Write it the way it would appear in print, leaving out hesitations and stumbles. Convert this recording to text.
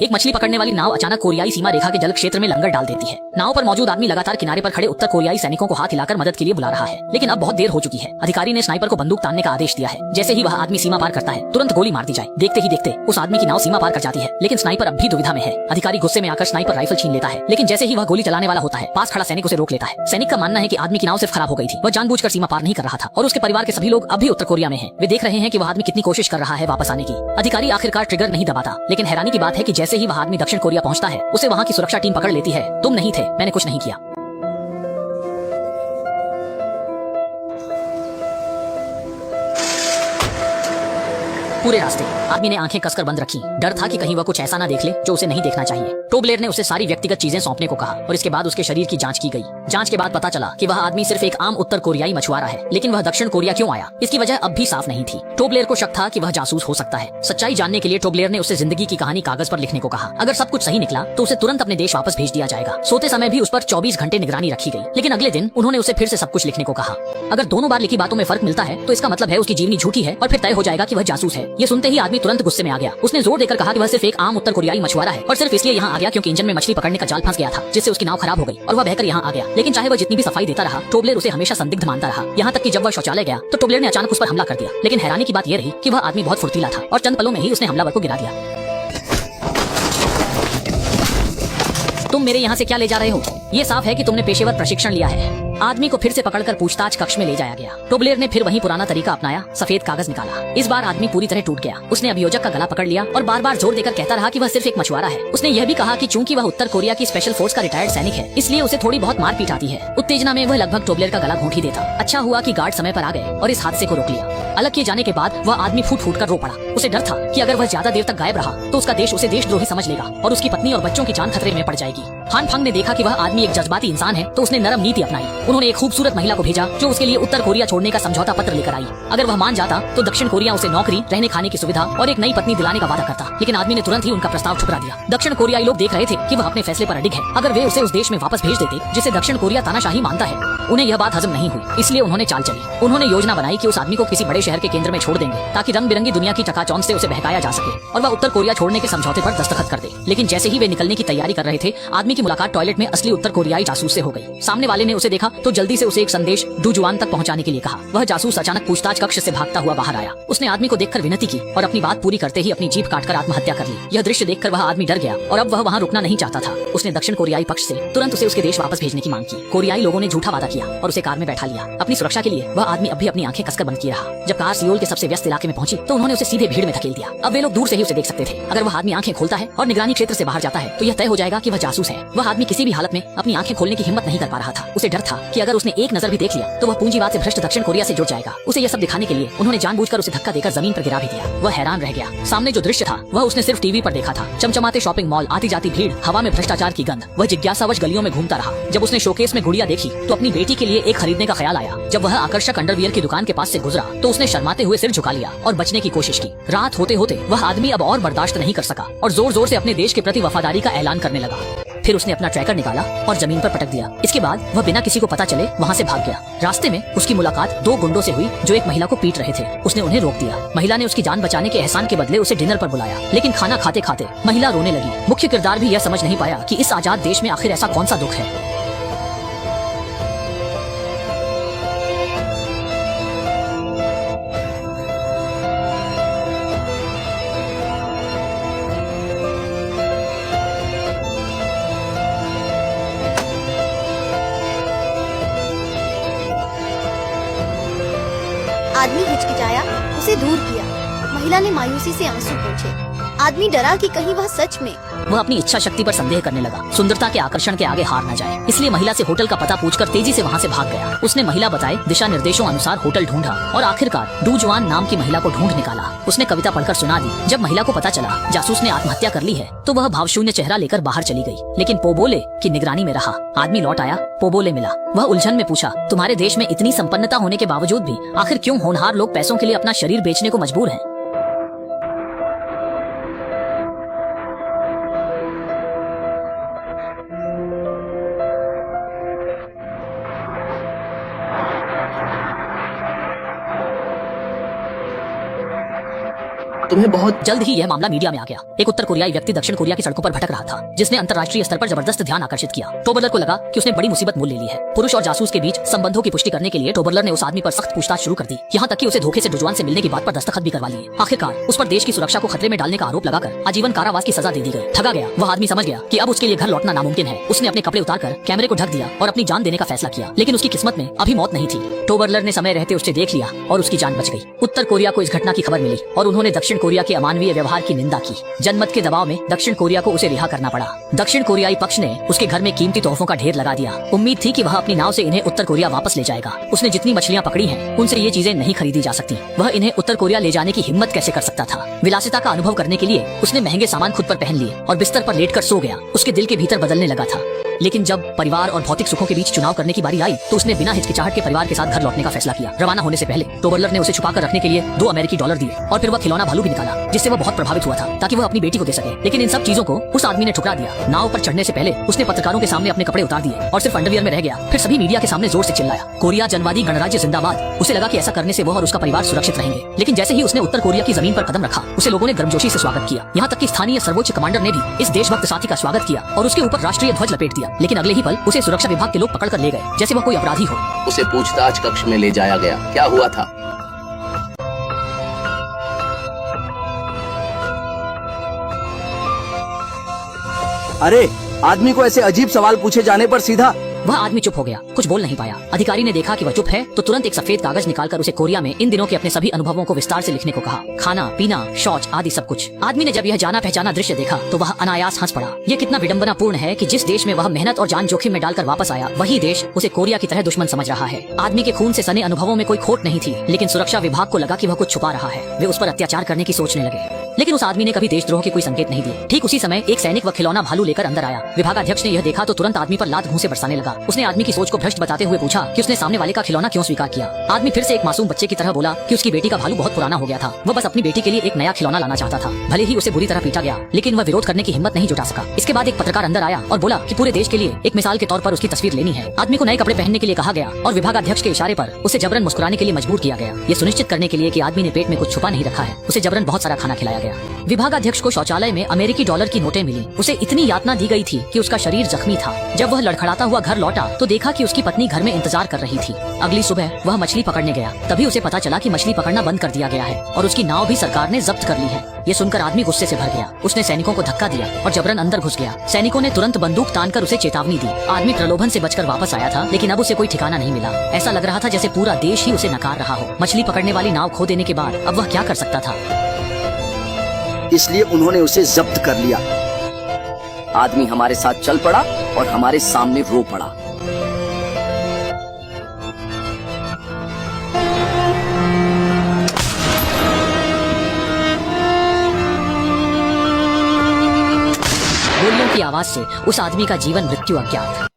एक मछली पकड़ने वाली नाव अचानक कोरियाई सीमा रेखा के जल क्षेत्र में लंगर डाल देती है। नाव पर मौजूद आदमी लगातार किनारे पर खड़े उत्तर कोरियाई सैनिकों को हाथ हिलाकर मदद के लिए बुला रहा है, लेकिन अब बहुत देर हो चुकी है। अधिकारी ने स्नाइपर को बंदूक तानने का आदेश दिया है। जैसे ही वह आदमी सीमा पार करता है, तुरंत गोली मार दी जाए। देखते ही देखते उस आदमी की नाव सीमा पार कर जाती है, लेकिन स्नाइपर अब भी दुविधा में है। अधिकारी गुस्से में आकर स्नाइपर राइफल छीन लेता है, लेकिन जैसे ही वह गोली चलाने वाला होता है, पास खड़ा सैनिक उसे रोक लेता है। सैनिक का मानना है कि आदमी की नाव सिर्फ खराब हो गई थी, वह जानबूझकर सीमा पार नहीं कर रहा था और उसके परिवार के सभी लोग अभी उत्तर कोरिया में हैं। वे देख रहे हैं कि वह आदमी कितनी कोशिश कर रहा है वापस आने की। अधिकारी आखिरकार ट्रिगर नहीं दबाता, लेकिन हैरानी की बात है कि जैसे ही वह आदमी दक्षिण कोरिया पहुंचता है, उसे वहां की सुरक्षा टीम पकड़ लेती है। तुम नहीं थे, मैंने कुछ नहीं किया। पूरे रास्ते आदमी ने आंखें कसकर बंद रखी। डर था कि कहीं वह कुछ ऐसा ना देख ले जो उसे नहीं देखना चाहिए। टोब्लेर ने उसे सारी व्यक्तिगत चीजें सौंपने को कहा और इसके बाद उसके शरीर की जांच की गई। जांच के बाद पता चला कि वह आदमी सिर्फ एक आम उत्तर कोरियाई मछुआरा है, लेकिन वह दक्षिण कोरिया क्यों आया, इसकी वजह अब भी साफ नहीं थी। टोब्लेर को शक था कि वह जासूस हो सकता है। सच्चाई जानने के लिए टोब्लेर ने उसे जिंदगी की कहानी कागज पर लिखने को कहा। अगर सब कुछ सही निकला तो उसे तुरंत अपने देश वापस भेज दिया जाएगा। सोते समय भी उस पर 24 घंटे निगरानी रखी गई, लेकिन अगले दिन उन्होंने उसे फिर से सब कुछ लिखने को कहा। अगर दोनों बार लिखी बातों में फर्क मिलता है तो इसका मतलब है उसकी जीवनी झूठी है और फिर तय हो जाएगा कि वह जासूस है। ये सुनते ही आदमी तुरंत गुस्से में आ गया। उसने जोर देकर कहा कि वह सिर्फ एक आम उत्तर कोरियाई मछुआरा है और सिर्फ इसलिए यहाँ आ गया क्योंकि इंजन में मछली पकड़ने का जाल फंस गया था, जिससे उसकी नाव खराब हो गई और वह बहकर यहाँ आ गया। लेकिन चाहे वह जितनी भी सफाई देता रहा, टोब्लेर उसे हमेशा संदिग्ध मानता रहा। यहाँ तक कि जब वह शौचालय गया तो टोब्लेर ने अचानक उस पर हमला कर दिया। लेकिन हैरानी की बात यह रही कि वह आदमी बहुत फुर्तीला था और चंद पलों में ही उसने हमलावर को गिरा दिया। तुम मेरे यहाँ से क्या ले जा रहे हो? ये साफ है कि तुमने पेशेवर प्रशिक्षण लिया है। आदमी को फिर से पकड़कर पूछताछ कक्ष में ले जाया गया। टोब्लेर ने फिर वही पुराना तरीका अपनाया, सफेद कागज निकाला। इस बार आदमी पूरी तरह टूट गया। उसने अभियोजक का गला पकड़ लिया और बार बार जोर देकर कहता रहा कि वह सिर्फ एक मछुआरा है। उसने यह भी कहा कि चूंकि वह उत्तर कोरिया की स्पेशल फोर्स का रिटायर्ड सैनिक है, इसलिए उसे थोड़ी बहुत मारपीट आती है। उत्तेजना में वह लगभग टोब्लेर का गला घोंट ही देता। अच्छा हुआ कि गार्ड समय पर आ गए और इस हादसे को रोक लिया। अलग किए जाने के बाद वह आदमी फूट फूट कर रो पड़ा। उसे डर था कि अगर वह ज्यादा देर तक गायब रहा तो उसका देश उसे देशद्रोही समझ लेगा और उसकी पत्नी और बच्चों की जान खतरे में पड़ जाएगी। हान फंग ने देखा कि वह आदमी एक जज्बाती इंसान है, तो उसने नरम नीति अपनाई। उन्होंने एक खूबसूरत महिला को भेजा जो उसके लिए उत्तर कोरिया छोड़ने का समझौता पत्र लेकर आई। अगर वह मान जाता तो दक्षिण कोरिया उसे नौकरी, रहने खाने की सुविधा और एक नई पत्नी दिलाने का वादा करता, लेकिन आदमी ने तुरंत ही उनका प्रस्ताव ठुकरा दिया। दक्षिण कोरियाई लोग देख रहे थे कि वह अपने फैसले पर अडिग है। अगर वे उसे उस देश में वापस भेज देते जिसे दक्षिण कोरिया तानाशाही मानता है, उन्हें यह बात हजम नहीं हुई, इसलिए उन्होंने चाल चली। उन्होंने योजना बनाई कि उस आदमी को किसी बड़े शहर के केंद्र में छोड़ देंगे ताकि रंग बिरंगी दुनिया की चकाचौंध से उसे बहकाया जा सके और वह उत्तर कोरिया छोड़ने के समझौते पर दस्तखत कर दे। लेकिन जैसे ही वे निकलने की तैयारी कर रहे थे, आदमी की मुलाकात टॉयलेट में असली उत्तर कोरियाई जासूस से हो गई। सामने वाले ने उसे देखा तो जल्दी से उसे एक संदेश डूजुआन तक पहुंचाने के लिए कहा। वह जासूस अचानक पूछताछ कक्ष से भागता हुआ बाहर आया। उसने आदमी को देखकर विनती की और अपनी बात पूरी करते ही अपनी जीभ काटकर आत्महत्या कर ली। यह दृश्य देखकर वह आदमी डर गया और अब वह वहाँ रुकना नहीं चाहता था। उसने दक्षिण कोरियाई पक्ष से तुरंत उसे उसके देश वापस भेजने की मांग की। कोरियाई लोगों ने झूठा वादा किया और उसे कार में बैठा लिया। अपनी सुरक्षा के लिए वह आदमी अभी अपनी आंखें कसकर बंद किए रहा। जब कार सियोल के सबसे व्यस्त इलाके में पहुंची तो उन्होंने उसे सीधे भीड़ में धकेल दिया। अब वे लोग दूर से ही उसे देख सकते थे। अगर वह आदमी आंखें खोलता है और निगरानी क्षेत्र से बाहर जाता है तो यह तय हो जाएगा कि वह जासूस है। वह आदमी किसी भी हालत में अपनी आंखें खोलने की हिम्मत नहीं कर पा रहा था। उसे डर था कि अगर उसने एक नजर भी देख लिया तो वह पूंजीवाद से भ्रष्ट दक्षिण कोरिया से जुड़ जाएगा। उसे यह सब दिखाने के लिए उन्होंने जानबूझकर उसे धक्का देकर जमीन पर गिरा भी दिया। वह हैरान रह गया। सामने जो दृश्य था वह उसने सिर्फ टीवी पर देखा था। चमचमाते शॉपिंग मॉल, आती जाती भीड़, हवा में भ्रष्टाचार की गंध। वह जिज्ञासावश गलियों में घूमता रहा। जब उसने शोकेस में गुड़िया देखी तो अपनी बेटी के लिए एक खरीदने का ख्याल आया। जब वह आकर्षक अंडरवियर की दुकान के पास से गुजरा तो उसने शर्माते हुए सिर झुका लिया और बचने की कोशिश की। रात होते होते वह आदमी अब और बर्दाश्त नहीं कर सका और जोर जोर से अपने देश के प्रति वफादारी का ऐलान करने लगा। फिर उसने अपना ट्रैकर निकाला और जमीन पर पटक दिया। इसके बाद वह बिना किसी को पता चले वहाँ से भाग गया। रास्ते में उसकी मुलाकात दो गुंडों से हुई जो एक महिला को पीट रहे थे। उसने उन्हें रोक दिया। महिला ने उसकी जान बचाने के एहसान के बदले उसे डिनर पर बुलाया, लेकिन खाना खाते खाते महिला रोने लगी। मुख्य किरदार भी यह समझ नहीं पाया कि इस आजाद देश में आखिर ऐसा कौन सा दुख है। आदमी हिचकिचाया, उसे दूर किया। महिला ने मायूसी से आंसू पोंछे। आदमी डरा कि कहीं वह सच में। वह अपनी इच्छा शक्ति पर संदेह करने लगा। सुंदरता के आकर्षण के आगे हार न जाए, इसलिए महिला से होटल का पता पूछकर तेजी से वहाँ से भाग गया। उसने महिला बताए दिशा निर्देशों अनुसार होटल ढूंढा और आखिरकार डूजुआन नाम की महिला को ढूंढ निकाला। उसने कविता पढ़कर सुना दी। जब महिला को पता चला जासूस ने आत्महत्या कर ली है तो वह भावशून्य चेहरा लेकर बाहर चली गई, लेकिन पोबोले की निगरानी में रहा। आदमी लौट आया, पोबोले मिला। वह उलझन में पूछा, तुम्हारे देश में इतनी संपन्नता होने के बावजूद भी आखिर क्यों होनहार लोग पैसों के लिए अपना शरीर बेचने को मजबूर हैं? तुम्हें बहुत जल्द ही यह मामला मीडिया में आ गया। एक उत्तर कोरियाई व्यक्ति दक्षिण कोरिया की सड़कों पर भटक रहा था, जिसने अंतर्राष्ट्रीय स्तर पर जबरदस्त ध्यान आकर्षित किया। टोबरलर को लगा कि उसने बड़ी मुसीबत मोल ले ली है। पुरुष और जासूस के बीच संबंधों की पुष्टि करने के लिए टोबरलर ने उस आदमी पर सख्त पूछताछ शुरू कर दी, यहाँ तक कि उसे धोखे से डुजवान से मिलने की बात पर दस्तखत भी करवा लिए। आखिरकार उस पर देश की सुरक्षा को खतरे में डालने का आरोप लगाकर आजीवन कारावास की सजा दे दी गई। ठगा गया वह आदमी समझ गया कि अब उसके लिए घर लौटना नामुमकिन है। उसने अपने कपड़े उतारकर कैमरे को ढक दिया और अपनी जान देने का फैसला किया, लेकिन उसकी किस्मत में अभी मौत नहीं थी। टोबरलर ने समय रहते उसे देख लिया और उसकी जान बच गई। उत्तर कोरिया को इस घटना की खबर मिली और उन्होंने दक्षिण कोरिया के अमानवीय व्यवहार की निंदा की। जनमत के दबाव में दक्षिण कोरिया को उसे रिहा करना पड़ा। दक्षिण कोरियाई पक्ष ने उसके घर में कीमती तोहफों का ढेर लगा दिया। उम्मीद थी कि वह अपनी नाव से इन्हें उत्तर कोरिया वापस ले जाएगा। उसने जितनी मछलियां पकड़ी हैं, उनसे ये चीजें नहीं खरीदी जा सकती। वह इन्हें उत्तर कोरिया ले जाने की हिम्मत कैसे कर सकता था। विलासिता का अनुभव करने के लिए उसने महंगे सामान खुद पर पहन लिए और बिस्तर पर लेटकर सो गया। उसके दिल के भीतर बदलने लगा था। लेकिन जब परिवार और भौतिक सुखों के बीच चुनाव करने की बारी आई, तो उसने बिना हिचकिचाहट के परिवार के साथ घर लौटने का फैसला किया। रवाना होने से पहले टोबरलर ने उसे छुपाकर रखने के लिए $2 अमेरिकी दिए और फिर वह खिलौना भालू भी निकाला, जिससे वह बहुत प्रभावित हुआ था ताकि वह अपनी बेटी को दे सके। लेकिन इन सब चीजों को उस आदमी ने ठुकरा दिया। नाव पर चढ़ने से पहले उसने पत्रकारों के सामने अपने कपड़े उतार दिए और सिर्फ अंडरवियर में रह गया। फिर सभी मीडिया के सामने जोर से चिल्लाया, कोरिया जनवादी गणराज्य जिंदाबाद। उसे लगा कि ऐसा करने से वह और उसका परिवार सुरक्षित रहेंगे। लेकिन जैसे ही उसने उत्तर कोरिया की जमीन पर कदम रखा, उसे लोगों ने गर्मजोशी से स्वागत किया। यहाँ तक कि स्थानीय सर्वोच्च कमांडर ने भी इस देशभक्त साथी का स्वागत किया और उसके ऊपर राष्ट्रीय ध्वज लपेट दिया। लेकिन अगले ही पल उसे सुरक्षा विभाग के लोग पकड़ कर ले गए, जैसे वह कोई अपराधी हो। उसे पूछताछ कक्ष में ले जाया गया। क्या हुआ था? अरे, आदमी को ऐसे अजीब सवाल पूछे जाने पर सीधा वह आदमी चुप हो गया, कुछ बोल नहीं पाया। अधिकारी ने देखा कि वह चुप है तो तुरंत एक सफेद कागज निकालकर उसे कोरिया में इन दिनों के अपने सभी अनुभवों को विस्तार से लिखने को कहा। खाना पीना, शौच आदि सब कुछ। आदमी ने जब यह जाना पहचाना दृश्य देखा तो वह अनायास हंस पड़ा। यह कितना विडंबनापूर्ण है कि जिस देश में वह मेहनत और जान जोखिम में डालकर वापस आया, वही देश उसे कोरिया की तरह दुश्मन समझ रहा है। आदमी के खून से सने अनुभवों में कोई खोट नहीं थी, लेकिन सुरक्षा विभाग को लगा कि वह कुछ छुपा रहा है। वे उस पर अत्याचार करने की सोचने लगे। लेकिन उस आदमी ने कभी देशद्रोह के कोई संकेत नहीं दिए। ठीक उसी समय एक सैनिक व खिलौना भालू लेकर अंदर आया। विभागाध्यक्ष ने यह देखा तो तुरंत आदमी पर लात घूंसे बरसाने लगा। उसने आदमी की सोच को भ्रष्ट बताते हुए पूछा कि उसने सामने वाले का खिलौना क्यों स्वीकार किया। आदमी फिर से एक मासूम बच्चे की तरह बोला कि उसकी बेटी का भालू बहुत पुराना हो गया था, वह बस अपनी बेटी के लिए एक नया खिलौना लाना चाहता था। भले ही उसे बुरी तरह पीटा गया, लेकिन वह विरोध करने की हिम्मत नहीं जुटा सका। इसके बाद एक पत्रकार अंदर आया और बोला कि पूरे देश के लिए एक मिसाल के तौर पर उसकी तस्वीर लेनी है। आदमी को नए कपड़े पहनने के लिए कहा गया और विभागाध्यक्ष के इशारे पर उसे जबरन मुस्कुराने के लिए मजबूर किया गया। ये सुनिश्चित करने के लिए कि आदमी ने पेट में कुछ छुपा नहीं रखा है, उसे जबरन बहुत सारा खाना खिलाया गया। विभागाध्यक्ष को शौचालय में अमेरिकी डॉलर की नोटें मिली। उसे इतनी यातना दी गई थी कि उसका शरीर जख्मी था। जब वह लड़खड़ाता हुआ घर लौटा तो देखा कि उसकी पत्नी घर में इंतजार कर रही थी। अगली सुबह वह मछली पकड़ने गया, तभी उसे पता चला कि मछली पकड़ना बंद कर दिया गया है और उसकी नाव भी सरकार ने जब्त कर ली है। ये सुनकर आदमी गुस्से से भर गया। उसने सैनिकों को धक्का दिया और जबरन अंदर घुस गया। सैनिकों ने तुरंत बंदूक तानकर उसे चेतावनी दी। आदमी प्रलोभन से बचकर वापस आया था, लेकिन अब उसे कोई ठिकाना नहीं मिला। ऐसा लग रहा था जैसे पूरा देश ही उसे नकार रहा हो। मछली पकड़ने वाली नाव खो देने के बाद अब वह क्या कर सकता था। इसलिए उन्होंने उसे जब्त कर लिया। आदमी हमारे साथ चल पड़ा और हमारे सामने रो पड़ा। गोलियों की आवाज से उस आदमी का जीवन मृत्यु अज्ञात।